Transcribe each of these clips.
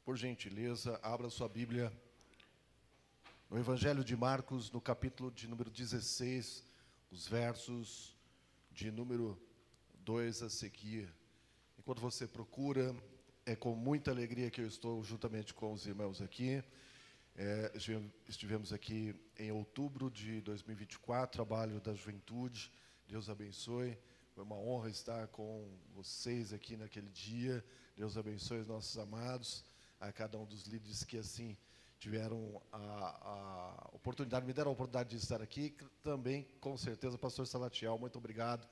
Por gentileza, abra sua Bíblia no Evangelho de Marcos, no capítulo de número 16, os versos de número 2 a seguir. Enquanto você procura, é com muita alegria que eu estou juntamente com os irmãos aqui. Estivemos aqui em outubro de 2024, trabalho da juventude. Deus abençoe. Foi uma honra estar com vocês aqui naquele dia. Deus abençoe os nossos amados, a cada um dos líderes que assim tiveram a oportunidade, me deram a oportunidade de estar aqui. Também, com certeza, pastor Salatiel, muito obrigado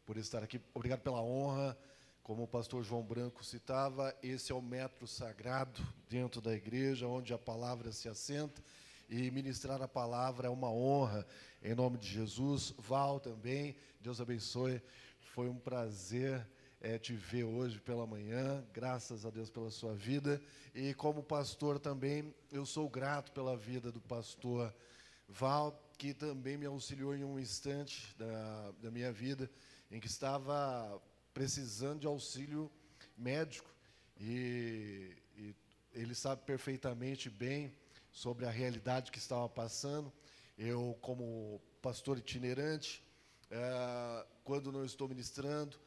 por estar aqui. Obrigado pela honra. Como o pastor João Branco citava, esse é o metro sagrado dentro da igreja, onde a palavra se assenta, e ministrar a palavra é uma honra, em nome de Jesus. Val também, Deus abençoe, foi um prazer te ver hoje pela manhã, graças a Deus pela sua vida, e como pastor também, eu sou grato pela vida do pastor Val, que também me auxiliou em um instante da minha vida, em que estava precisando de auxílio médico, e ele sabe perfeitamente bem sobre a realidade que estava passando. Eu, como pastor itinerante, quando não estou ministrando,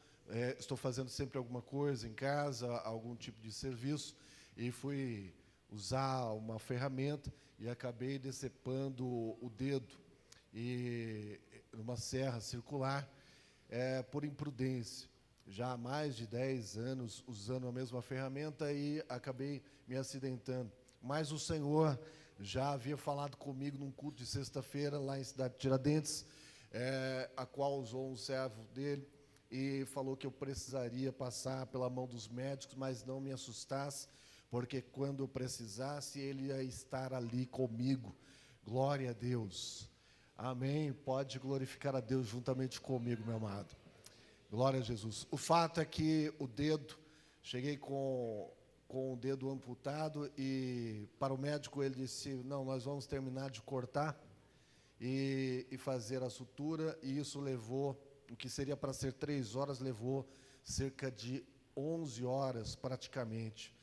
estou fazendo sempre alguma coisa em casa, algum tipo de serviço, e fui usar uma ferramenta e acabei decepando o dedo e numa serra circular, por imprudência. Já há mais de 10 anos usando a mesma ferramenta e acabei me acidentando. Mas o Senhor já havia falado comigo num culto de sexta-feira lá em Cidade de Tiradentes, a qual usou um servo dele e falou que eu precisaria passar pela mão dos médicos, mas não me assustasse, porque quando eu precisasse, ele ia estar ali comigo. Glória a Deus. Amém. Pode glorificar a Deus juntamente comigo, meu amado. Glória a Jesus. O fato é que o dedo, cheguei com o dedo amputado e para o médico ele disse, não, nós vamos terminar de cortar e fazer a sutura, e isso levou, o que seria para ser 3 horas, levou cerca de 11 horas praticamente,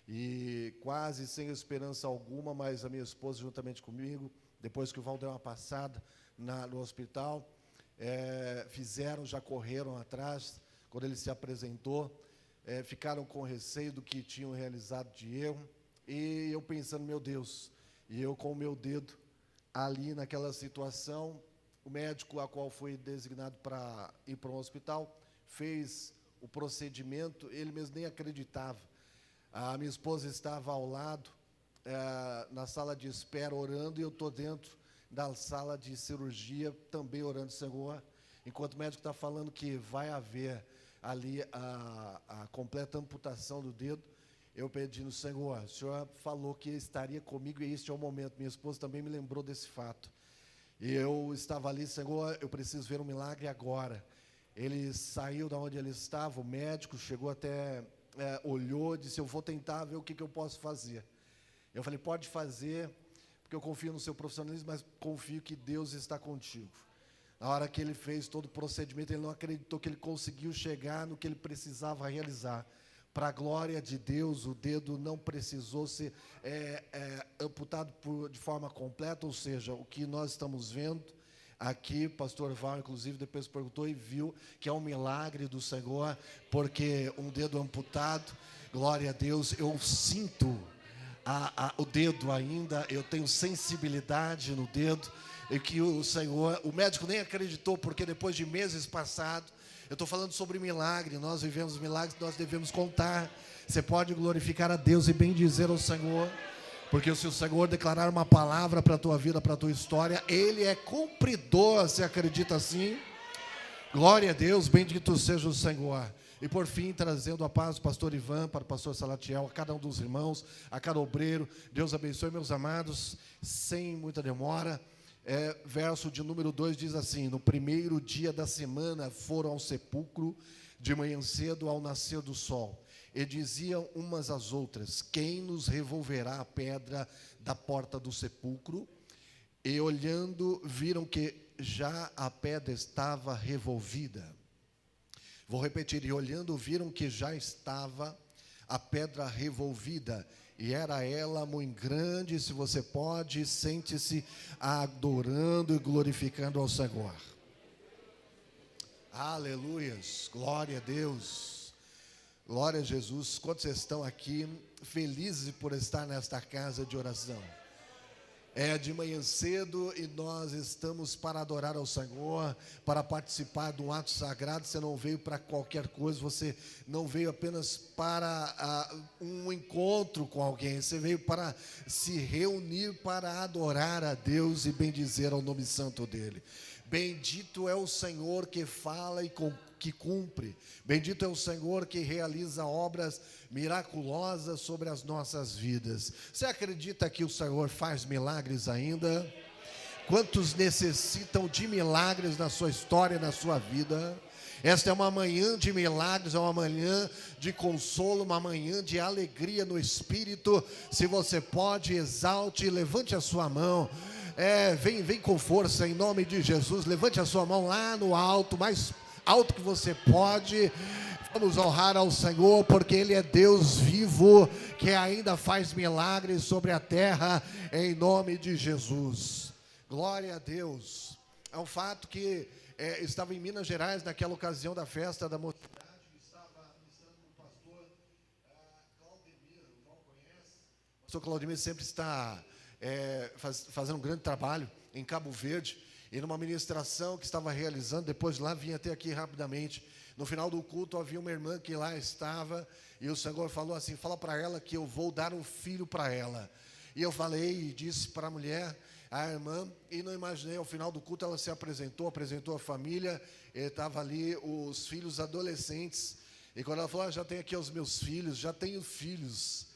e quase sem esperança alguma, mas a minha esposa juntamente comigo, depois que o Val deu uma passada no hospital, já correram atrás, quando ele se apresentou, ficaram com receio do que tinham realizado de erro, e eu pensando, meu Deus, e eu com o meu dedo ali naquela situação, o médico a qual foi designado para ir para um hospital, fez o procedimento, ele mesmo nem acreditava. A minha esposa estava ao lado, na sala de espera orando, e eu estou dentro da sala de cirurgia, também orando, Senhor, enquanto o médico está falando que vai haver ali a completa amputação do dedo, eu pedindo, Senhor, o Senhor falou que estaria comigo e este é o momento. Minha esposa também me lembrou desse fato. E eu estava ali, Senhor, eu preciso ver um milagre agora. Ele saiu da onde ele estava, o médico chegou até, olhou, disse, eu vou tentar ver o que eu posso fazer. Eu falei, pode fazer, porque eu confio no seu profissionalismo, mas confio que Deus está contigo. Na hora que ele fez todo o procedimento, ele não acreditou que ele conseguiu chegar no que ele precisava realizar. Para a glória de Deus, o dedo não precisou ser amputado de forma completa, ou seja, o que nós estamos vendo aqui, pastor Val, inclusive, depois perguntou e viu que é um milagre do Senhor, porque um dedo amputado, glória a Deus, eu sinto o dedo ainda, eu tenho sensibilidade no dedo, e que o Senhor, o médico nem acreditou, porque depois de meses passados, eu estou falando sobre milagre, nós vivemos milagres, nós devemos contar. Você pode glorificar a Deus e bendizer ao Senhor, porque se o Senhor declarar uma palavra para a tua vida, para a tua história, Ele é cumpridor, você acredita assim? Glória a Deus, bendito seja o Senhor. E por fim, trazendo a paz do pastor Ivan, para o pastor Salatiel, a cada um dos irmãos, a cada obreiro, Deus abençoe, meus amados, sem muita demora. Verso de número 2 diz assim, no primeiro dia da semana foram ao sepulcro, de manhã cedo ao nascer do sol, e diziam umas às outras, quem nos revolverá a pedra da porta do sepulcro? E olhando, viram que já a pedra estava revolvida. Vou repetir, e olhando, viram que já estava a pedra revolvida, e era ela muito grande. Se você pode, sente-se adorando e glorificando ao Senhor. Aleluias, glória a Deus, glória a Jesus. Quantos estão aqui felizes por estar nesta casa de oração? É de manhã cedo e nós estamos para adorar ao Senhor, para participar de um ato sagrado. Você não veio para qualquer coisa, você não veio apenas para um encontro com alguém, você veio para se reunir, para adorar a Deus e bendizer ao nome santo dEle. Bendito é o Senhor que fala e que cumpre. Bendito é o Senhor que realiza obras miraculosas sobre as nossas vidas. Você acredita que o Senhor faz milagres ainda? Quantos necessitam de milagres na sua história, na sua vida? Esta é uma manhã de milagres, é uma manhã de consolo, uma manhã de alegria no Espírito. Se você pode, exalte, levante a sua mão. Vem com força em nome de Jesus. Levante a sua mão lá no alto, mais alto que você pode. Vamos honrar ao Senhor, porque Ele é Deus vivo, que ainda faz milagres sobre a terra, em nome de Jesus. Glória a Deus. É um fato que estava em Minas Gerais, naquela ocasião da festa da mocidade, estava ministrando com o pastor Claudemir. O irmão conhece? O pastor Claudemir sempre está fazendo um grande trabalho em Cabo Verde, e numa ministração que estava realizando, depois de lá vim até aqui rapidamente. No final do culto havia uma irmã que lá estava, e o Senhor falou assim: fala para ela que eu vou dar um filho para ela. E eu falei e disse para a mulher, a irmã, e não imaginei, ao final do culto ela se apresentou a família, estava ali os filhos adolescentes, e quando ela falou: já tenho aqui os meus filhos, já tenho filhos,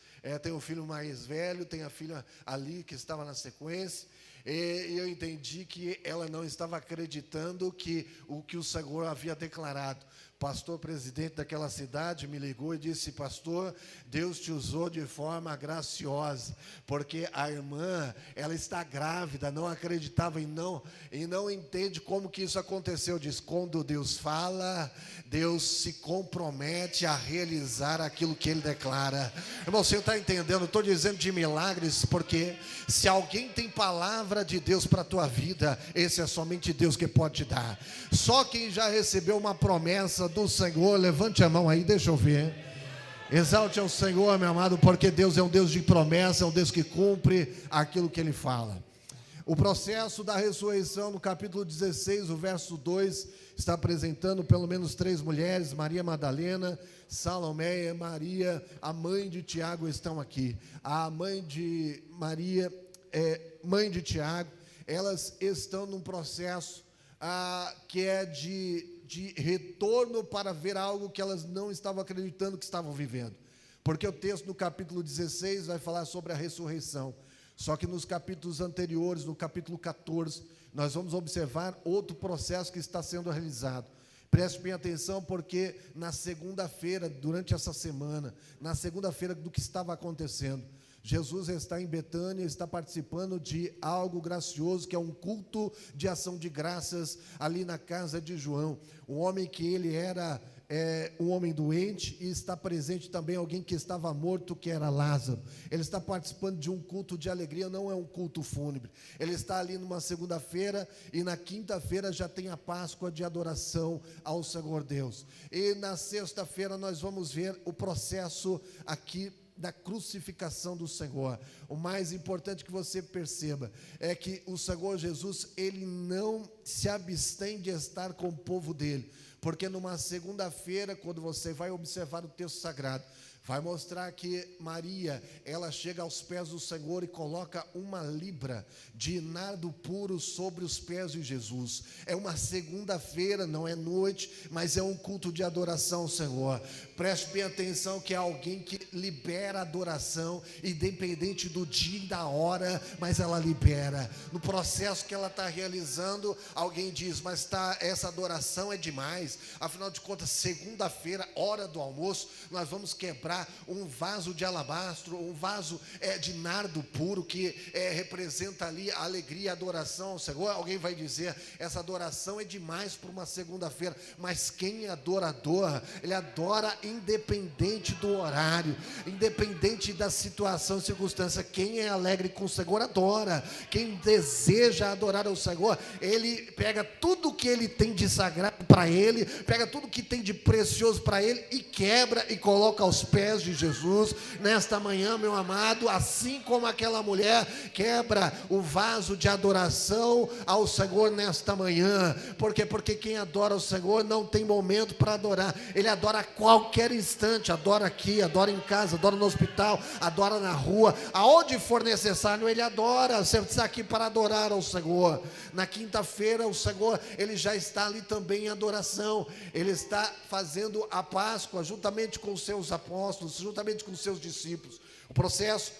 tenho um filho mais velho, tenho a filha ali que estava na sequência. E eu entendi que ela não estava acreditando que o Senhor havia declarado. O pastor presidente daquela cidade me ligou e disse: pastor, Deus te usou de forma graciosa, porque a irmã, ela está grávida, não acreditava e não entende como que isso aconteceu. Diz: quando Deus fala, Deus se compromete a realizar aquilo que Ele declara. Irmão, você está entendendo? Estou dizendo de milagres, porque se alguém tem palavra de Deus para a tua vida, esse é somente Deus que pode te dar. Só quem já recebeu uma promessa do Senhor, levante a mão aí, deixa eu ver. Exalte ao Senhor, meu amado, porque Deus é um Deus de promessa, é um Deus que cumpre aquilo que Ele fala. O processo da ressurreição, no capítulo 16, o verso 2, está apresentando pelo menos 3 mulheres: Maria Madalena, Salomé e Maria, a mãe de Tiago, estão aqui. A mãe de Maria, mãe de Tiago, elas estão num processo que é de retorno para ver algo que elas não estavam acreditando que estavam vivendo. Porque o texto no capítulo 16 vai falar sobre a ressurreição. Só que nos capítulos anteriores, no capítulo 14, nós vamos observar outro processo que está sendo realizado. Preste bem atenção, porque na segunda-feira, durante essa semana, na segunda-feira do que estava acontecendo, Jesus está em Betânia, está participando de algo gracioso, que é um culto de ação de graças ali na casa de João. Um homem que ele era um homem doente, e está presente também alguém que estava morto, que era Lázaro. Ele está participando de um culto de alegria, não é um culto fúnebre. Ele está ali numa segunda-feira, e na quinta-feira já tem a Páscoa de adoração ao Senhor Deus. E na sexta-feira nós vamos ver o processo aqui da crucificação do Senhor. O mais importante que você perceba é que o Senhor Jesus, Ele não se abstém de estar com o povo dele, porque numa segunda-feira, quando você vai observar o texto sagrado, vai mostrar que Maria, ela chega aos pés do Senhor e coloca uma libra de nardo puro sobre os pés de Jesus. É uma segunda-feira, não é noite, mas é um culto de adoração ao Senhor. Preste bem atenção, que é alguém que libera adoração, independente do dia e da hora, mas ela libera. No processo que ela está realizando, alguém diz: mas essa adoração é demais. Afinal de contas, segunda-feira, hora do almoço, nós vamos quebrar lembrar um vaso de alabastro, um vaso de nardo puro, que representa ali a alegria e a adoração ao Senhor. Alguém vai dizer, essa adoração é demais para uma segunda-feira, mas quem é adorador, ele adora independente do horário, independente da situação e circunstância. Quem é alegre com o Senhor, adora. Quem deseja adorar ao Senhor, ele pega tudo que ele tem de sagrado para ele, pega tudo que tem de precioso para ele e quebra e coloca aos pés de Jesus. Nesta manhã, meu amado, assim como aquela mulher quebra o vaso de adoração ao Senhor nesta manhã. Por quê? Porque quem adora o Senhor não tem momento para adorar, ele adora a qualquer instante, adora aqui, adora em casa, adora no hospital, adora na rua, aonde for necessário ele adora. Você está aqui para adorar ao Senhor. Na quinta-feira o Senhor, ele já está ali também em adoração, ele está fazendo a Páscoa juntamente com os seus apóstolos, juntamente com os seus discípulos. O processo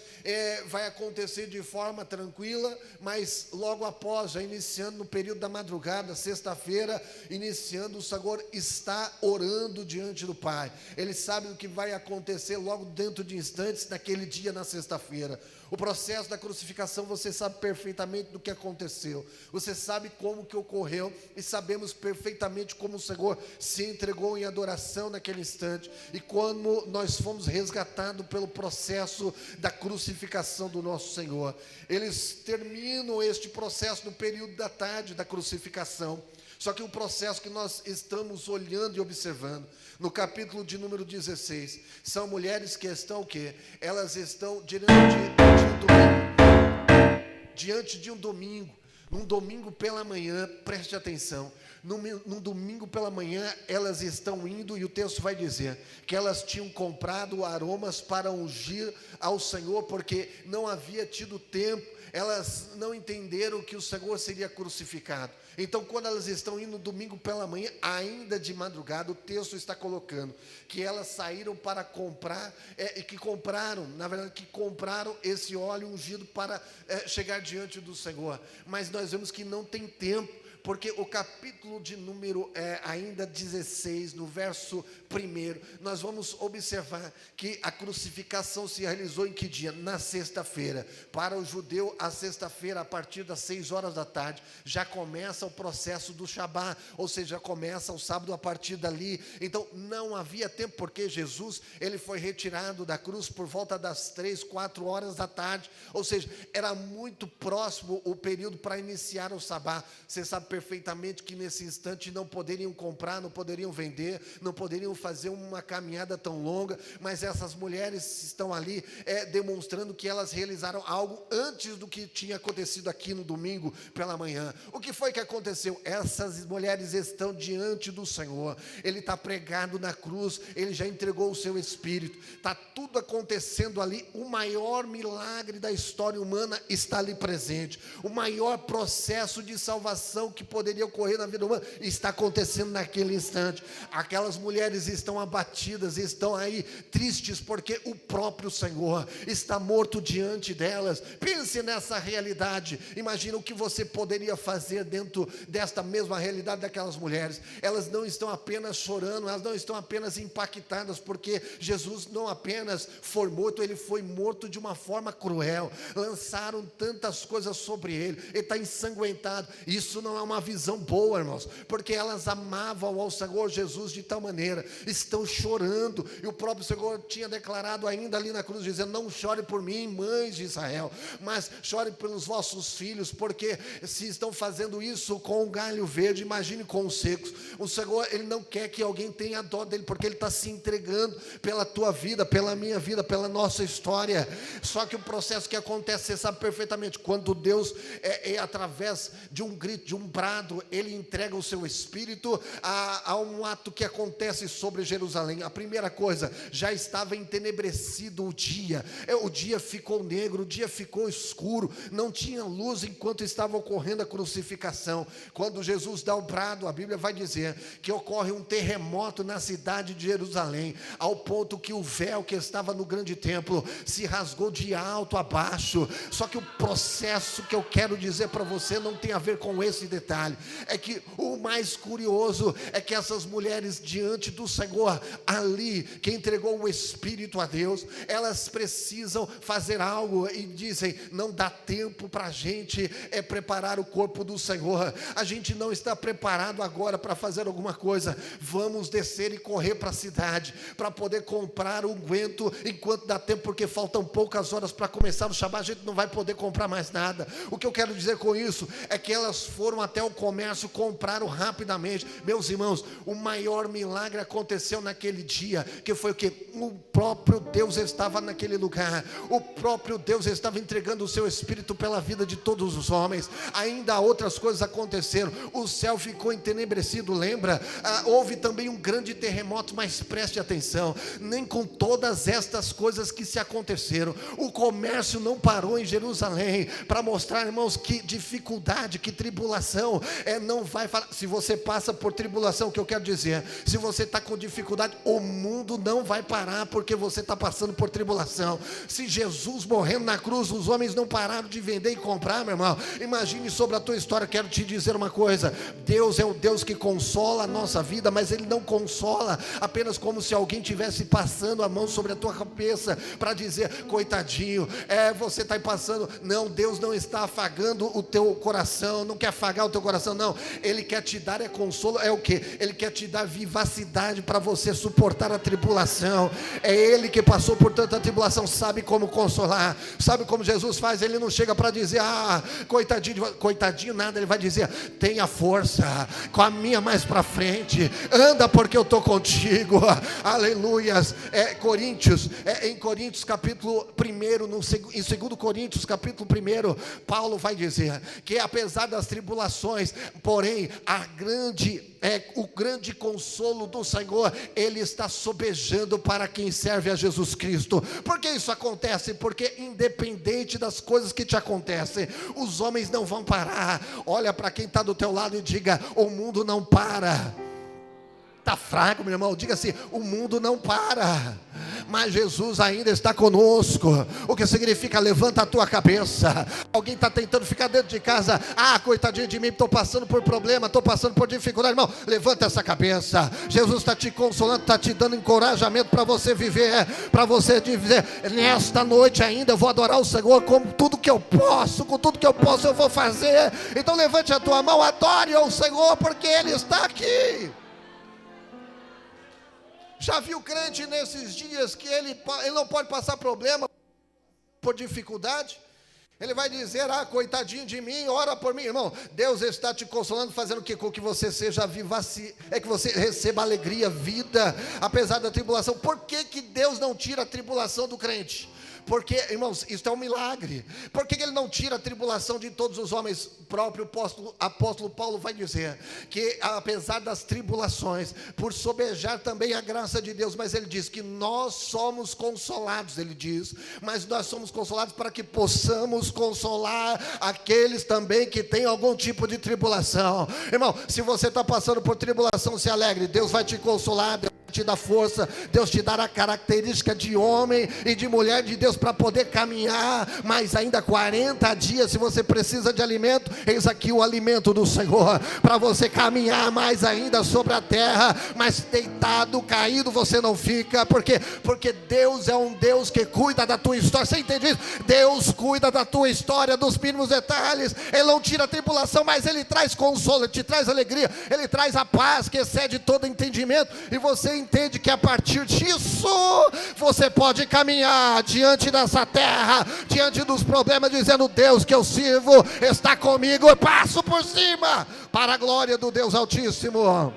vai acontecer de forma tranquila, mas logo após, já iniciando no período da madrugada, sexta-feira, iniciando, o Senhor está orando diante do Pai. Ele sabe o que vai acontecer logo dentro de instantes, naquele dia, na sexta-feira. O processo da crucificação, você sabe perfeitamente do que aconteceu, você sabe como que ocorreu, e sabemos perfeitamente como o Senhor se entregou em adoração naquele instante, e como nós fomos resgatados pelo processo da crucificação do nosso Senhor. Eles terminam este processo no período da tarde da crucificação. Só que o processo que nós estamos olhando e observando, no capítulo de número 16, são mulheres que estão o quê? Elas estão diante de um domingo, num domingo pela manhã, preste atenção, num domingo pela manhã, elas estão indo, e o texto vai dizer, que elas tinham comprado aromas para ungir ao Senhor, porque não havia tido tempo, elas não entenderam que o Senhor seria crucificado. Então, quando elas estão indo no domingo pela manhã, ainda de madrugada, o texto está colocando que elas saíram para comprar, e que compraram esse óleo ungido para chegar diante do Senhor. Mas nós vemos que não tem tempo, porque o capítulo de número ainda 16, no verso 1, nós vamos observar que a crucificação se realizou em que dia? Na sexta-feira. Para o judeu, a sexta-feira, a partir das 6 horas da tarde, já começa o processo do Shabá, ou seja, já começa o sábado a partir dali. Então não havia tempo, porque Jesus, ele foi retirado da cruz por volta das 3, 4 horas da tarde, ou seja, era muito próximo o período para iniciar o Shabá. Você sabe perfeitamente que nesse instante não poderiam comprar, não poderiam vender, não poderiam fazer uma caminhada tão longa, mas essas mulheres estão ali demonstrando que elas realizaram algo antes do que tinha acontecido aqui no domingo pela manhã. O que foi que aconteceu? Essas mulheres estão diante do Senhor, ele está pregado na cruz, ele já entregou o seu Espírito, está tudo acontecendo ali, o maior milagre da história humana está ali presente, o maior processo de salvação que poderia ocorrer na vida humana está acontecendo naquele instante. Aquelas mulheres estão abatidas, estão aí tristes, porque o próprio Senhor está morto diante delas. Pense nessa realidade, imagina o que você poderia fazer dentro desta mesma realidade daquelas mulheres. Elas não estão apenas chorando, elas não estão apenas impactadas, porque Jesus não apenas foi morto, ele foi morto de uma forma cruel, lançaram tantas coisas sobre ele está ensanguentado. Isso não é uma visão boa, irmãos, porque elas amavam ao Senhor Jesus de tal maneira, estão chorando, e o próprio Senhor tinha declarado ainda ali na cruz, dizendo: não chore por mim, mães de Israel, mas chore pelos vossos filhos, porque se estão fazendo isso com um galho verde, imagine com os secos. O Senhor, ele não quer que alguém tenha dó dele, porque ele está se entregando pela tua vida, pela minha vida, pela nossa história. Só que o processo que acontece, você sabe perfeitamente, quando Deus através de um grito, de um brado, ele entrega o seu Espírito, a um ato que acontece sobre Jerusalém. A primeira coisa, já estava entenebrecido o dia ficou negro, o dia ficou escuro, não tinha luz enquanto estava ocorrendo a crucificação. Quando Jesus dá o brado, a Bíblia vai dizer que ocorre um terremoto na cidade de Jerusalém, ao ponto que o véu que estava no grande templo se rasgou de alto a baixo. Só que o processo que eu quero dizer para você não tem a ver com esse detalhe. detalhe, é que o mais curioso é que essas mulheres diante do Senhor, ali, que entregou o Espírito a Deus, elas precisam fazer algo e dizem, não dá tempo para a gente preparar o corpo do Senhor, a gente não está preparado agora para fazer alguma coisa, vamos descer e correr para a cidade, para poder comprar o unguento, enquanto dá tempo, porque faltam poucas horas para começar o Shabat, a gente não vai poder comprar mais nada. O que eu quero dizer com isso, é que elas foram até o comércio, compraram rapidamente. Meus irmãos, o maior milagre aconteceu naquele dia, que foi o que? O próprio Deus estava naquele lugar, o próprio Deus estava entregando o seu Espírito pela vida de todos os homens. Ainda outras coisas aconteceram, o céu ficou entenebrecido, lembra? Houve também um grande terremoto, mas preste atenção, nem com todas estas coisas que se aconteceram, o comércio não parou em Jerusalém, para mostrar, irmãos, que dificuldade, que tribulação, não vai falar. Se você passa por tribulação, o que eu quero dizer, se você está com dificuldade, o mundo não vai parar, porque você está passando por tribulação. Se Jesus morrendo na cruz, os homens não pararam de vender e comprar, meu irmão, imagine sobre a tua história. Quero te dizer uma coisa, Deus é o Deus que consola a nossa vida, mas Ele não consola apenas como se alguém tivesse passando a mão sobre a tua cabeça, para dizer, coitadinho, você está passando. Não, Deus não está afagando o teu coração, não quer afagar o teu coração, não, Ele quer te dar consolo, o que? Ele quer te dar vivacidade para você suportar a tribulação. É Ele que passou por tanta tribulação, sabe como consolar, sabe como Jesus faz. Ele não chega para dizer, coitadinho nada, Ele vai dizer, tenha força, caminha mais para frente, anda porque eu estou contigo, aleluias. Em Coríntios capítulo 1, em 2 Coríntios capítulo 1, Paulo vai dizer que apesar das tribulações, porém o grande consolo do Senhor, Ele está sobejando para quem serve a Jesus Cristo. Por que isso acontece? Porque independente das coisas que te acontecem, os homens não vão parar. Olha para quem está do teu lado e diga, o mundo não para. Está fraco, meu irmão, diga assim, o mundo não para, mas Jesus ainda está conosco. O que significa, levanta a tua cabeça. Alguém está tentando ficar dentro de casa, coitadinho de mim, estou passando por problema, estou passando por dificuldade. Irmão, levanta essa cabeça, Jesus está te consolando, está te dando encorajamento para você viver, para você dizer, nesta noite ainda eu vou adorar o Senhor com tudo que eu posso, eu vou fazer. Então levante a tua mão, adore ao Senhor, porque Ele está aqui. Já viu crente nesses dias que ele não pode passar problema por dificuldade? Ele vai dizer, coitadinho de mim, ora por mim. Irmão, Deus está te consolando, fazendo com que você seja que você receba alegria, vida, apesar da tribulação. Por que Deus não tira a tribulação do crente? Porque, irmãos, isso é um milagre. Por que Ele não tira a tribulação de todos os homens? O próprio apóstolo Paulo vai dizer que apesar das tribulações, por sobejar também a graça de Deus, mas ele diz que nós somos consolados, ele diz, mas nós somos consolados para que possamos consolar aqueles também que têm algum tipo de tribulação. Irmão, se você está passando por tribulação, se alegre, Deus vai te consolar, Deus vai te dar força, Deus te dará a característica de homem e de mulher de Deus para poder caminhar mais ainda 40 dias. Se você precisa de alimento, eis aqui o alimento do Senhor, para você caminhar mais ainda sobre a terra, mas deitado, caído você não fica. Por quê? Porque Deus é um Deus que cuida da tua história. Você entende isso? Deus cuida da tua história, dos mínimos detalhes. Ele não tira a tribulação, mas Ele traz consolo, Ele te traz alegria, Ele traz a paz que excede todo entendimento, e você entende que a partir disso você pode caminhar diante dessa terra, diante dos problemas, dizendo, Deus que eu sirvo está comigo, eu passo por cima, para a glória do Deus Altíssimo.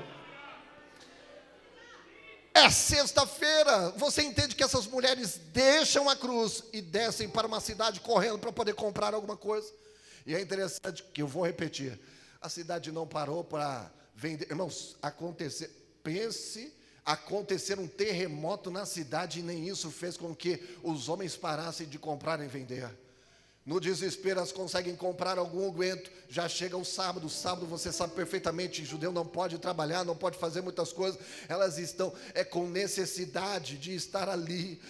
É sexta-feira, você entende que essas mulheres deixam a cruz e descem para uma cidade correndo para poder comprar alguma coisa. E é interessante que eu vou repetir, a cidade não parou para vender. Irmãos, acontecer um terremoto na cidade, e nem isso fez com que os homens parassem de comprar e vender. No desespero, elas conseguem comprar algum aguento. Já chega o sábado. Sábado, você sabe perfeitamente, judeu não pode trabalhar, não pode fazer muitas coisas. Elas estão com necessidade de estar ali,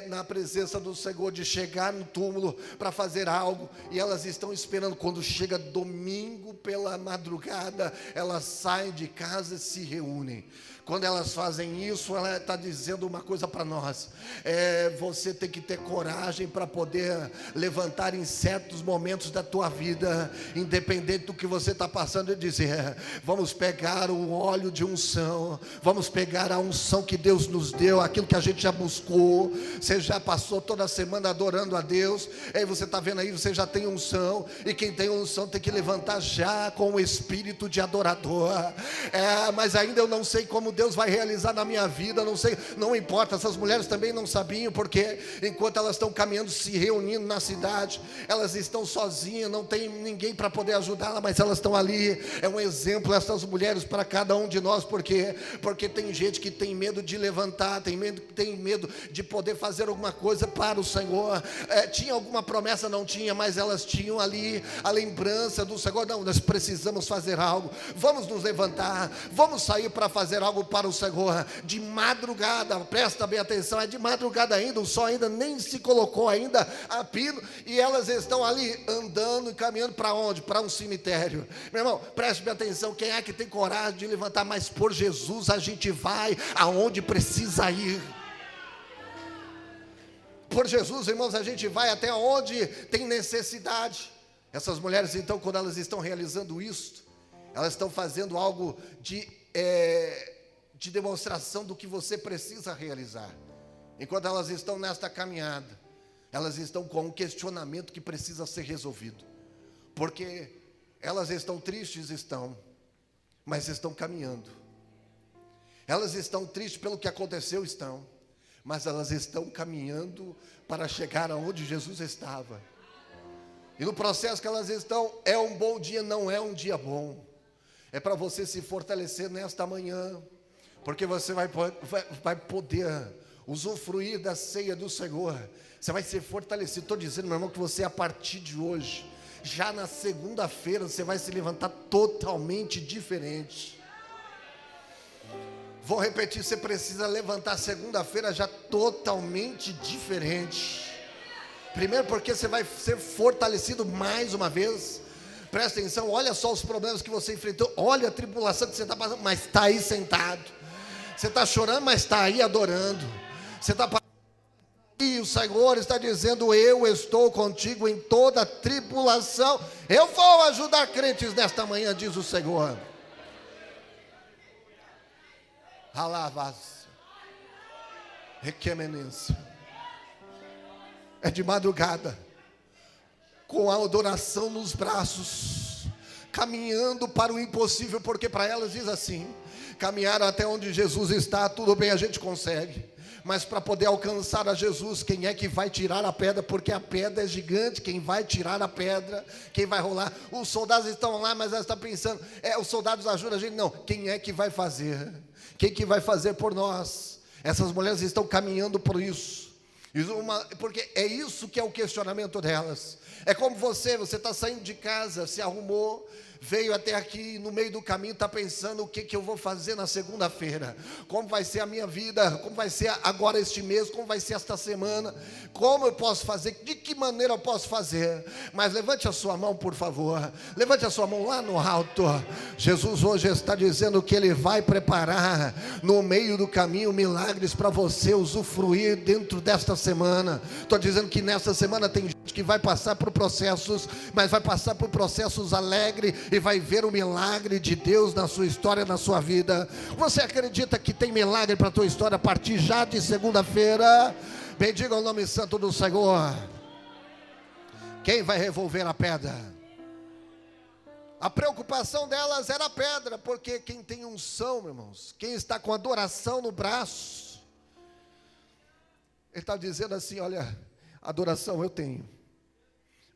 na presença do Senhor, de chegar no túmulo para fazer algo. E elas estão esperando. Quando chega domingo pela madrugada, elas saem de casa e se reúnem. Quando elas fazem isso, ela está dizendo uma coisa para nós: você tem que ter coragem para poder levantar em certos momentos da tua vida, independente do que você está passando, e dizer: vamos pegar o óleo de unção, vamos pegar a unção que Deus nos deu, aquilo que a gente já buscou. Você já passou toda a semana adorando a Deus, aí você está vendo aí, você já tem unção, e quem tem unção tem que levantar já com o espírito de adorador. Mas ainda eu não sei como Deus vai realizar na minha vida, não sei, não importa. Essas mulheres também não sabiam, porque enquanto elas estão caminhando, se reunindo na cidade, elas estão sozinhas, não tem ninguém para poder ajudá-las, mas elas estão ali. É um exemplo essas mulheres para cada um de nós, porque tem gente que tem medo de levantar, tem medo de poder fazer alguma coisa para o Senhor. Tinha alguma promessa? Não tinha, mas elas tinham ali a lembrança do Senhor. Não, nós precisamos fazer algo, vamos nos levantar, vamos sair para fazer algo para o Senhor. De madrugada, presta bem atenção, é de madrugada ainda, o sol ainda nem se colocou ainda a pino, e elas estão ali andando e caminhando para onde? Para um cemitério. Meu irmão, preste bem atenção, quem é que tem coragem de levantar? Mas por Jesus a gente vai aonde precisa ir. Por Jesus, irmãos, a gente vai até onde tem necessidade. Essas mulheres, então, quando elas estão realizando isso, elas estão fazendo algo de demonstração do que você precisa realizar. Enquanto elas estão nesta caminhada, elas estão com um questionamento que precisa ser resolvido, porque elas estão tristes, mas estão caminhando. Elas estão tristes pelo que aconteceu, mas elas estão caminhando para chegar aonde Jesus estava. E no processo que elas estão, é um bom dia, não é um dia bom. É para você se fortalecer nesta manhã, porque você vai poder usufruir da ceia do Senhor. Você vai ser fortalecido. Estou dizendo, meu irmão, que você, a partir de hoje, já na segunda-feira, você vai se levantar totalmente diferente. Vou repetir, você precisa levantar segunda-feira já totalmente diferente. Primeiro porque você vai ser fortalecido mais uma vez. Presta atenção, olha só os problemas que você enfrentou, olha a tribulação que você está passando, mas está aí sentado. Você está chorando, mas está aí adorando. Você está passando, e o Senhor está dizendo: eu estou contigo em toda tribulação. Eu vou ajudar crentes nesta manhã, diz o Senhor. Alavas, requemenência. É de madrugada, com a adoração nos braços, caminhando para o impossível, porque para elas diz assim: caminharam até onde Jesus está, tudo bem, a gente consegue, mas para poder alcançar a Jesus, quem é que vai tirar a pedra? Porque a pedra é gigante, quem vai tirar a pedra? Quem vai rolar? Os soldados estão lá, mas elas estão pensando, os soldados ajudam a gente, não, quem é que vai fazer? Quem que vai fazer por nós? Essas mulheres estão caminhando por isso. Porque é isso que é o questionamento delas. É como você está saindo de casa, se arrumou, veio até aqui, no meio do caminho está pensando: o que eu vou fazer na segunda-feira? Como vai ser a minha vida? Como vai ser agora este mês? Como vai ser esta semana? Como eu posso fazer? De que maneira eu posso fazer? Mas levante a sua mão, por favor. Levante a sua mão lá no alto. Jesus hoje está dizendo que Ele vai preparar no meio do caminho milagres para você usufruir dentro desta semana. Estou dizendo que nesta semana tem gente que vai passar por processos, mas vai passar por processos alegres e vai ver o milagre de Deus na sua história, na sua vida. Você acredita que tem milagre para a tua história a partir já de segunda-feira? Bendiga o nome santo do Senhor. Quem vai revolver a pedra? A preocupação delas era a pedra, porque quem tem unção, meus irmãos, quem está com adoração no braço, ele está dizendo assim: olha, adoração eu tenho,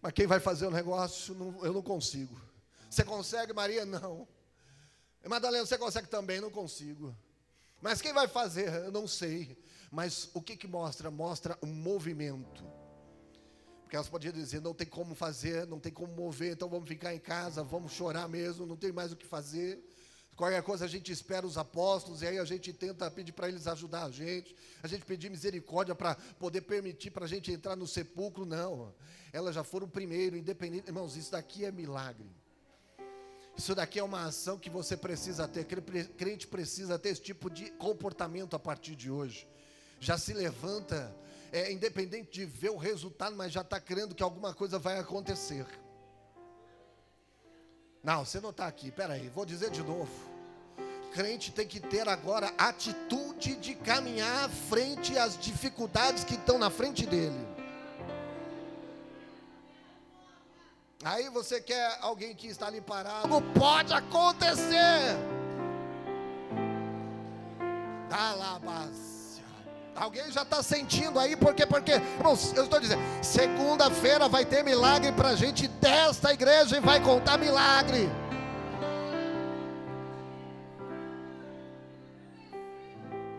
mas quem vai fazer o negócio, eu não consigo. Você consegue, Maria? Não. Madalena, você consegue também? Não consigo. Mas quem vai fazer? Eu não sei. Mas o que mostra? Mostra um movimento. Porque elas podiam dizer, não tem como fazer, não tem como mover, então vamos ficar em casa, vamos chorar mesmo, não tem mais o que fazer. Qualquer coisa a gente espera os apóstolos, e aí a gente tenta pedir para eles ajudar a gente pedir misericórdia para poder permitir para a gente entrar no sepulcro. Não, elas já foram primeiro, independente. Irmãos, isso daqui é milagre. Isso daqui é uma ação que você precisa ter, crente precisa ter esse tipo de comportamento a partir de hoje. Já se levanta, independente de ver o resultado, mas já está crendo que alguma coisa vai acontecer. Não, você não está aqui, peraí, vou dizer de novo. Crente tem que ter agora atitude de caminhar frente às dificuldades que estão na frente dele. Aí você quer alguém que está ali parado, não pode acontecer. Alguém já está sentindo aí, porque, irmãos, eu estou dizendo, segunda-feira vai ter milagre para a gente desta igreja e vai contar milagre.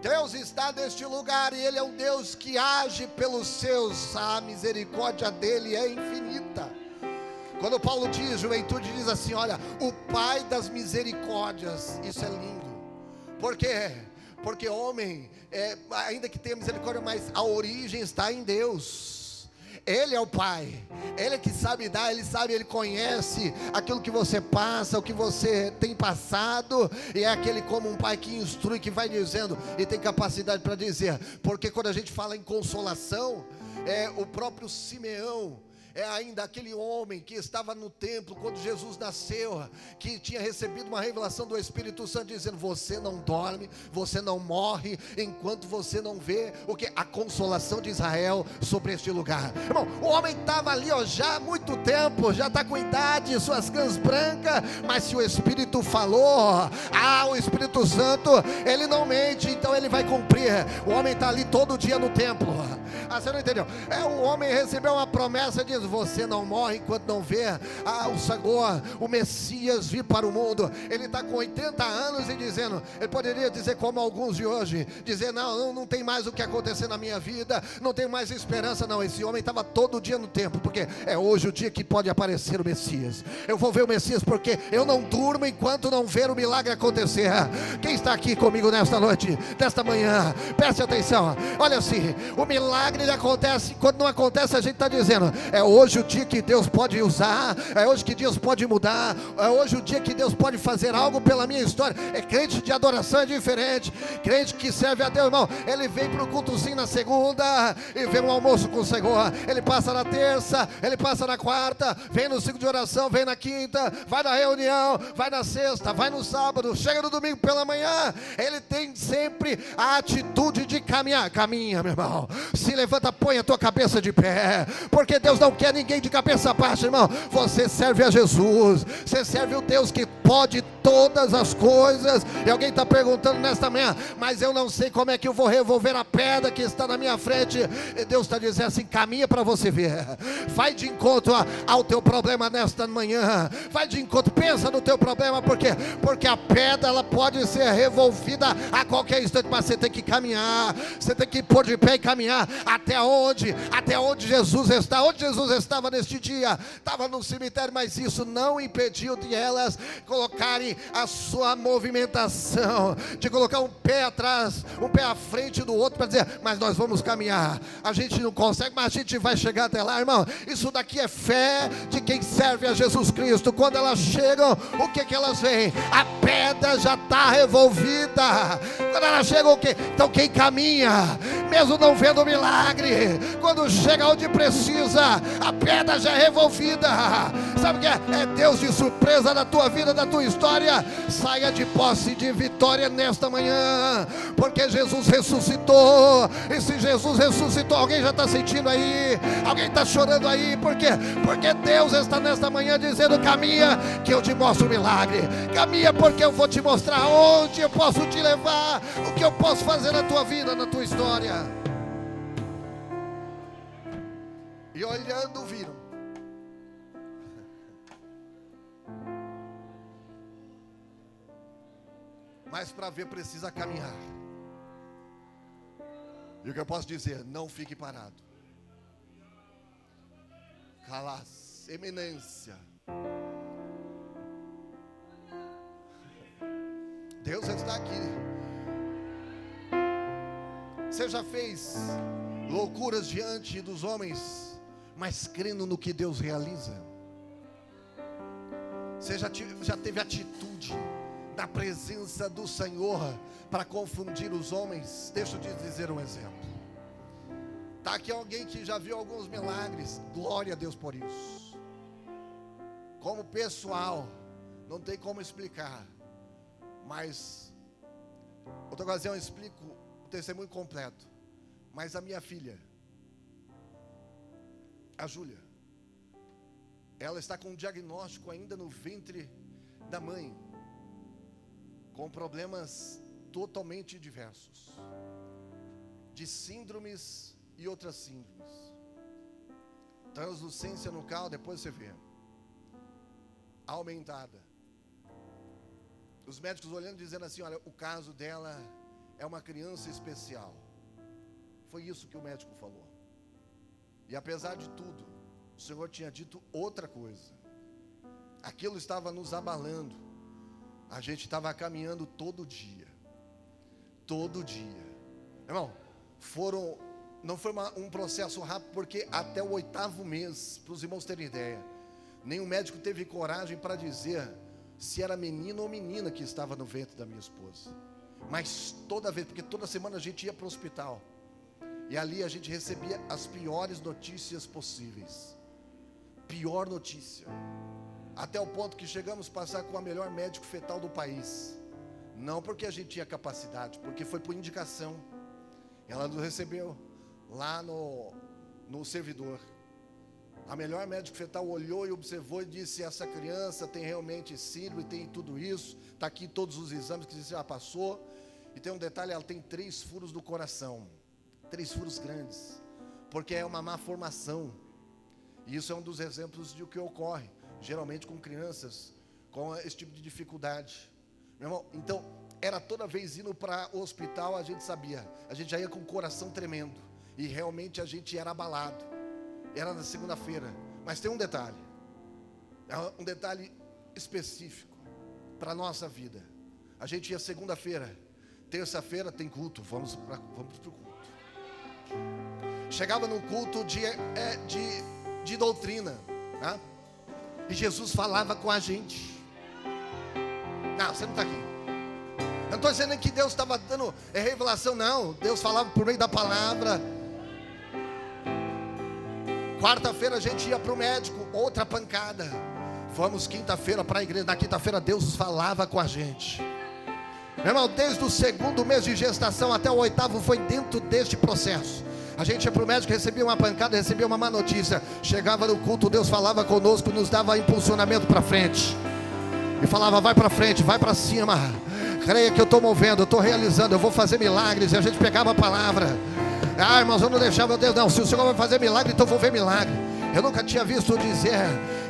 Deus está neste lugar e Ele é um Deus que age pelos seus, a misericórdia dEle é infinita. Quando Paulo diz, juventude diz assim, olha, o Pai das misericórdias, isso é lindo. Por quê? Porque homem, ainda que tenha misericórdia, mas a origem está em Deus. Ele é o Pai, Ele é que sabe dar, Ele conhece aquilo que você passa, o que você tem passado, e é aquele como um pai que instrui, que vai dizendo, e tem capacidade para dizer, porque quando a gente fala em consolação, o próprio Simeão, ainda aquele homem que estava no templo quando Jesus nasceu, que tinha recebido uma revelação do Espírito Santo dizendo, você não dorme, você não morre enquanto você não vê o que? A consolação de Israel sobre este lugar. Irmão, o homem estava ali já há muito tempo, já está com idade, suas cãs brancas, mas se o Espírito falou, o Espírito Santo, ele não mente, então ele vai cumprir. O homem está ali todo dia no templo. Você não entendeu? O homem recebeu uma promessa e diz, você não morre enquanto não vê o Senhor, o Messias vir para o mundo. Ele está com 80 anos e dizendo, ele poderia dizer como alguns de hoje, dizer, não tem mais o que acontecer na minha vida, não tem mais esperança. Não, esse homem estava todo dia no templo, porque é hoje o dia que pode aparecer o Messias. Eu vou ver o Messias porque eu não durmo enquanto não ver o milagre acontecer. Quem está aqui comigo nesta noite, nesta manhã, preste atenção, olha assim, o milagre ele acontece, quando não acontece a gente está dizendo, é hoje o dia que Deus pode usar, é hoje que Deus pode mudar, é hoje o dia que Deus pode fazer algo pela minha história. Crente de adoração é diferente, crente que serve a Deus, irmão, ele vem para o cultozinho na segunda, e vem um almoço com o Senhor, ele passa na terça, ele passa na quarta, vem no ciclo de oração, vem na quinta, vai na reunião, vai na sexta, vai no sábado, chega no domingo pela manhã, ele tem sempre a atitude de caminhar. Caminha, meu irmão, se levanta, põe a tua cabeça de pé, porque Deus não quer ninguém de cabeça baixa, irmão. Você serve a Jesus, você serve o Deus que pode todas as coisas. E alguém está perguntando nesta manhã, mas eu não sei como é que eu vou revolver a pedra que está na minha frente. E Deus está dizendo assim, caminha para você ver, vai de encontro ao teu problema nesta manhã, vai de encontro, pensa no teu problema, porque a pedra ela pode ser revolvida a qualquer instante, mas você tem que caminhar, você tem que pôr de pé e caminhar até onde Jesus está. Onde Jesus estava neste dia? Estava no cemitério, mas isso não impediu de elas colocarem a sua movimentação, de colocar um pé atrás, um pé à frente do outro, para dizer, mas nós vamos caminhar, a gente não consegue, mas a gente vai chegar até lá, irmão. Isso daqui é fé de quem serve a Jesus Cristo. Quando elas chegam, o que elas veem? A pedra já está revolvida. Quando elas chegam, o que? Então quem caminha, mesmo não vendo o milagre, quando chega onde precisa, a pedra já é revolvida. Sabe o que é? É Deus de surpresa na tua vida, na tua história. Saia de posse de vitória nesta manhã, porque Jesus ressuscitou. E se Jesus ressuscitou, alguém já está sentindo aí, alguém está chorando aí, porque Deus está nesta manhã dizendo, caminha que eu te mostro o milagre, caminha porque eu vou te mostrar onde eu posso te levar, o que eu posso fazer na tua vida, na tua história. E olhando viram, mas para ver precisa caminhar. E o que eu posso dizer? Não fique parado. Calas, eminência. Deus está aqui. Você já fez loucuras diante dos homens, mas crendo no que Deus realiza? Você já teve atitude na presença do Senhor para confundir os homens? Deixa eu te dizer um exemplo. Está aqui alguém que já viu alguns milagres. Glória a Deus por isso. Como pessoal, não tem como explicar. Mas outra ocasião eu explico o testemunho completo. Mas a minha filha, a Júlia, ela está com um diagnóstico ainda no ventre da mãe, com problemas totalmente diversos, de síndromes e outras síndromes. Translucência nucal, depois você vê, aumentada. Os médicos olhando, dizendo assim: olha, o caso dela é uma criança especial. Foi isso que o médico falou. E apesar de tudo, o Senhor tinha dito outra coisa. Aquilo estava nos abalando. A gente estava caminhando todo dia. Todo dia. Irmão, não foi um processo rápido, porque até o 8º mês, para os irmãos terem ideia, nenhum médico teve coragem para dizer se era menino ou menina que estava no ventre da minha esposa. Mas toda vez, porque toda semana a gente ia para o hospital, e ali a gente recebia as piores notícias possíveis. Pior notícia. Até o ponto que chegamos a passar com a melhor médico fetal do país. Não porque a gente tinha capacidade, porque foi por indicação. Ela nos recebeu lá no servidor. A melhor médico fetal olhou e observou e disse: essa criança tem realmente síndrome, tem tudo isso. Está aqui todos os exames que já passou. E tem um detalhe: ela tem 3 furos no coração. 3 furos grandes. Porque é uma má formação. E isso é um dos exemplos de o que ocorre geralmente com crianças com esse tipo de dificuldade. Meu irmão, então era toda vez indo para o hospital, a gente sabia, a gente já ia com o coração tremendo. E realmente a gente era abalado. Era na segunda-feira. Mas tem um detalhe específico para a nossa vida. A gente ia segunda-feira, terça-feira tem culto, vamos para o culto. Chegava no culto de doutrina, tá? E Jesus falava com a gente. Não, você não está aqui. Eu não estou dizendo que Deus estava dando revelação, não. Deus falava por meio da palavra. Quarta-feira a gente ia para o médico, outra pancada. Vamos quinta-feira para a igreja. Na quinta-feira Deus falava com a gente. Meu irmão, desde o 2º mês de gestação até o 8º foi dentro deste processo. A gente ia para o médico, recebia uma pancada, recebia uma má notícia. Chegava no culto, Deus falava conosco, nos dava impulsionamento para frente. E falava: vai para frente, vai para cima. Creia que eu estou movendo, eu estou realizando, eu vou fazer milagres. E a gente pegava a palavra. Ah, irmãos, eu não deixava, meu Deus, não. Se o Senhor vai fazer milagre, então eu vou ver milagre. Eu nunca tinha visto dizer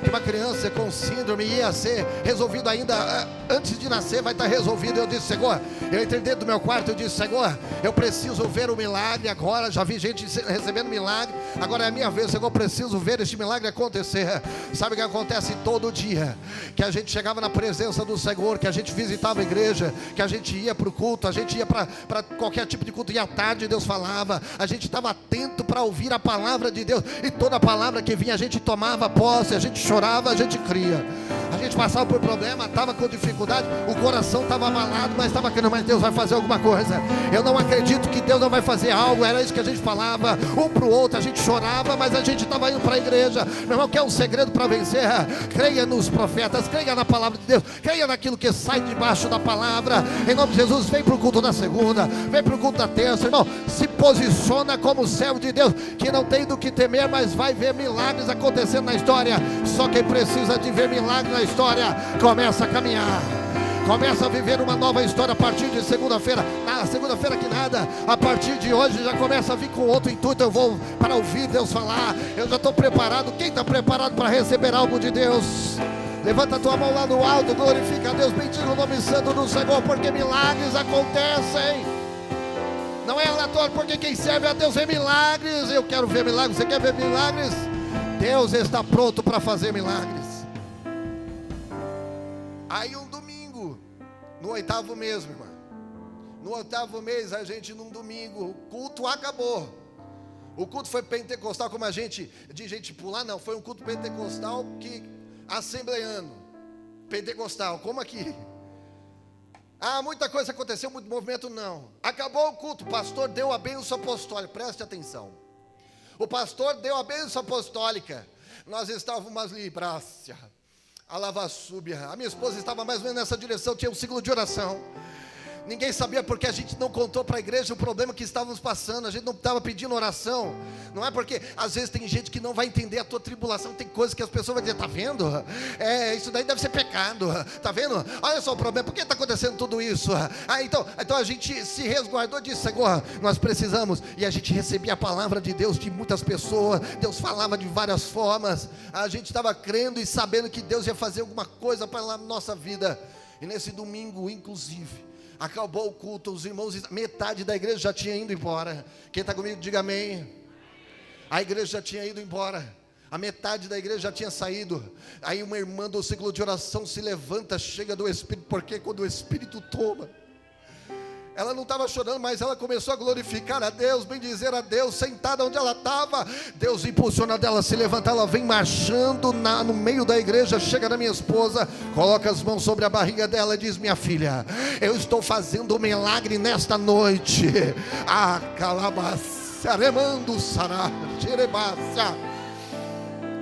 que uma criança com síndrome ia ser resolvido ainda antes de nascer, vai estar resolvido. Eu disse: Senhor, eu entrei dentro do meu quarto, eu disse: Senhor, eu preciso ver o milagre agora. Já vi gente recebendo milagre, agora é a minha vez, Senhor, eu preciso ver este milagre acontecer. Sabe o que acontece todo dia? Que a gente chegava na presença do Senhor, que a gente visitava a igreja, que a gente ia para o culto, a gente ia para qualquer tipo de culto, e à tarde Deus falava, a gente estava atento para ouvir a palavra de Deus, e toda a palavra que vinha a gente tomava posse, a gente chorava, a gente cria. A gente passava por problema, estava com dificuldade, o coração estava abalado, mas estava querendo: mas Deus vai fazer alguma coisa. Eu não acredito que Deus não vai fazer algo. Era isso que a gente falava um para o outro. A gente chorava, mas a gente estava indo para a igreja. Meu irmão, quer um segredo para vencer? Creia nos profetas, creia na palavra de Deus, creia naquilo que sai debaixo da palavra. Em nome de Jesus, vem para o culto da segunda, vem para o culto da terça. Irmão, se posiciona como servo de Deus, que não tem do que temer, mas vai ver milagres acontecendo na história. Só quem precisa de ver milagres na história começa a caminhar, começa a viver uma nova história a partir de segunda-feira. Na segunda-feira que nada, a partir de hoje já começa a vir com outro intuito. Eu vou para ouvir Deus falar, eu já estou preparado. Quem está preparado para receber algo de Deus? Levanta a tua mão lá no alto, glorifica a Deus, bendiga o nome santo do Senhor, porque milagres acontecem. Não é aleatório, porque quem serve a Deus vê milagres. Eu quero ver milagres, você quer ver milagres? Deus está pronto para fazer milagres. Aí um domingo, no 8º mês, meu irmão, no 8º mês, a gente num domingo, o culto acabou. O culto foi pentecostal, como a gente, de gente pular, não, foi um culto pentecostal que, assembleiano, pentecostal, como aqui. Muita coisa aconteceu, muito movimento, não. Acabou o culto, o pastor deu a bênção apostólica, preste atenção. O pastor deu a bênção apostólica, nós estávamos ali, Brácia, a lavassúbia, a minha esposa estava mais ou menos nessa direção, tinha um ciclo de oração. Ninguém sabia porque a gente não contou para a igreja o problema que estávamos passando. A gente não estava pedindo oração. Não é porque às vezes tem gente que não vai entender a tua tribulação. Tem coisas que as pessoas vão dizer, tá vendo? Isso daí deve ser pecado. Tá vendo? Olha só o problema, por que está acontecendo tudo isso? Então a gente se resguardou disso. Senhor, nós precisamos. E a gente recebia a palavra de Deus de muitas pessoas. Deus falava de várias formas. A gente estava crendo e sabendo que Deus ia fazer alguma coisa para a nossa vida. E nesse domingo, inclusive, acabou o culto, os irmãos, metade da igreja já tinha ido embora. Quem está comigo, diga amém. A igreja já tinha ido embora. A metade da igreja já tinha saído. Aí uma irmã do ciclo de oração se levanta, chega do Espírito, porque quando o Espírito toma, ela não estava chorando, mas ela começou a glorificar a Deus, bendizer a Deus, sentada onde ela estava. Deus impulsiona dela a se levantar, ela vem marchando no meio da igreja, chega na minha esposa, coloca as mãos sobre a barriga dela e diz, minha filha, eu estou fazendo um milagre nesta noite. Calabácia, remando sará, jerebácia.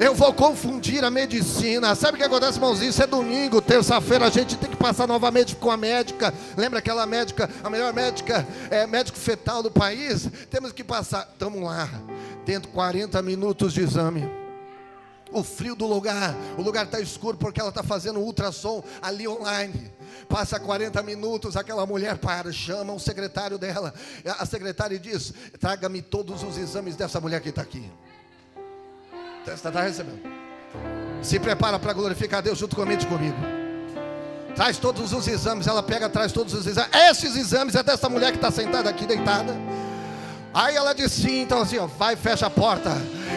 Eu vou confundir a medicina. Sabe o que acontece, irmãozinho? Isso é domingo, terça-feira a gente tem que passar novamente com a médica. Lembra aquela médica, a melhor médica, médico fetal do país? Temos que passar, estamos lá, dentro de 40 minutos de exame. O frio do lugar, o lugar está escuro porque ela está fazendo ultrassom ali online. Passa 40 minutos, aquela mulher chama o secretário dela. A secretária diz, traga-me todos os exames dessa mulher que está aqui. Você está recebendo? Se prepara para glorificar a Deus junto comigo. Traz todos os exames. Ela pega, traz todos os exames. Esses exames é dessa mulher que está sentada aqui, deitada. Aí ela diz sim, então assim, vai, fecha a porta.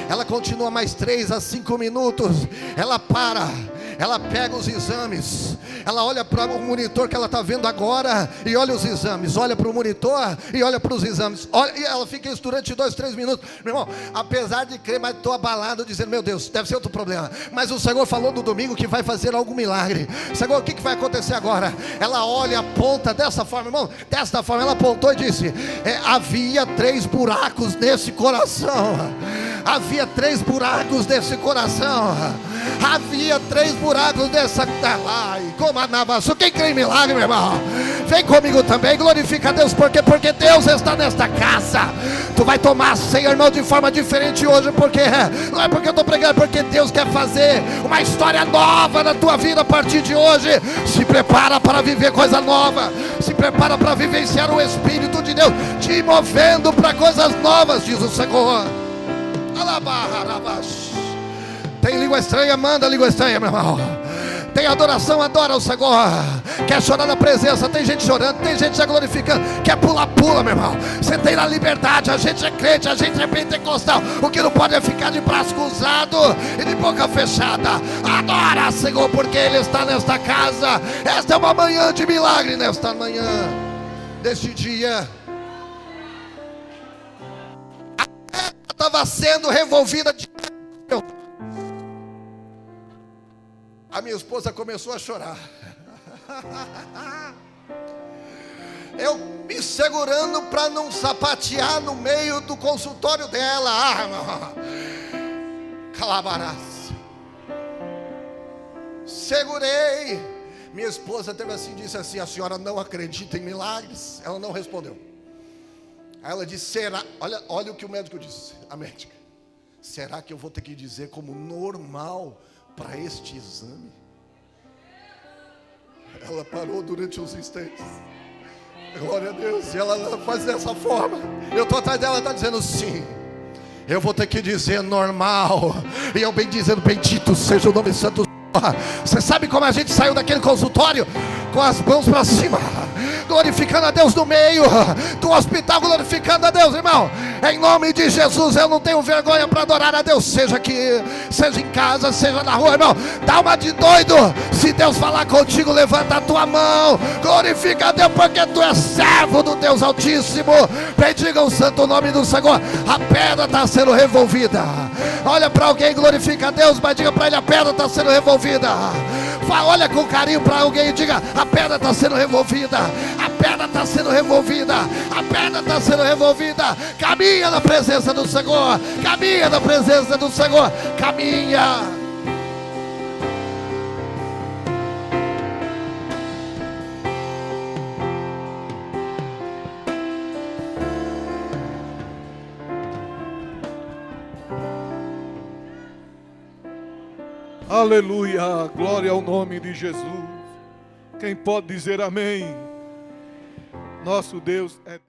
Ela continua mais 3 a 5 minutos. Ela para. Ela pega os exames, ela olha para o monitor que ela está vendo agora e olha os exames, olha para o monitor e olha para os exames, olha, e ela fica isso durante 2, 3 minutos. Meu irmão, apesar de crer, mas estou abalado dizendo, meu Deus, deve ser outro problema. Mas o Senhor falou no domingo que vai fazer algum milagre. Senhor, o que vai acontecer agora? Ela olha, aponta dessa forma, irmão, desta forma, ela apontou e disse, havia 3 buracos nesse coração. Havia 3 buracos nesse coração. Havia 3 buracos nessa. Ai, como a Navaçu. Quem crê em milagre, meu irmão? Vem comigo também, glorifica a Deus. Porque Deus está nesta casa. Tu vai tomar a ceia, irmão, de forma diferente hoje. Porque não é porque eu estou pregando, é porque Deus quer fazer uma história nova na tua vida a partir de hoje. Se prepara para viver coisa nova. Se prepara para vivenciar o Espírito de Deus te movendo para coisas novas, diz o Senhor. Tem língua estranha, manda língua estranha, meu irmão. Tem adoração, adora o Senhor. Quer chorar na presença, tem gente chorando, tem gente já glorificando. Quer pular, pula, meu irmão. Você tem na liberdade, a gente é crente, a gente é pentecostal. O que não pode é ficar de braço cruzado e de boca fechada. Adora, Senhor, porque Ele está nesta casa. Esta é uma manhã de milagre, nesta manhã, deste dia. Estava sendo revolvida de... A minha esposa começou a chorar. Eu me segurando para não sapatear no meio do consultório dela. Calabarás. Segurei. Minha esposa teve assim, disse assim, a senhora não acredita em milagres? Ela não respondeu. Aí ela disse, será? Olha o que o médico disse, a médica. Será que eu vou ter que dizer como normal para este exame? Ela parou durante uns instantes. Glória a Deus. E ela faz dessa forma. Eu estou atrás dela, ela está dizendo sim. Eu vou ter que dizer normal. E eu bem dizendo, bendito seja o nome santo. Você sabe como a gente saiu daquele consultório? Com as mãos para cima, glorificando a Deus no meio do hospital, glorificando a Deus, irmão. Em nome de Jesus, eu não tenho vergonha para adorar a Deus, seja aqui, seja em casa, seja na rua, irmão. Dá uma de doido. Se Deus falar contigo, levanta a tua mão, glorifica a Deus, porque tu és servo do Deus Altíssimo. Bendiga o santo nome do Senhor. A pedra está sendo revolvida. Olha para alguém, glorifica a Deus, mas diga para ele: a pedra está sendo revolvida. Olha com carinho para alguém e diga: a pedra está sendo revolvida. A pedra está sendo revolvida. A pedra está sendo revolvida. Caminha na presença do Senhor. Caminha na presença do Senhor. Caminha. Aleluia, glória ao nome de Jesus. Quem pode dizer amém? Nosso Deus é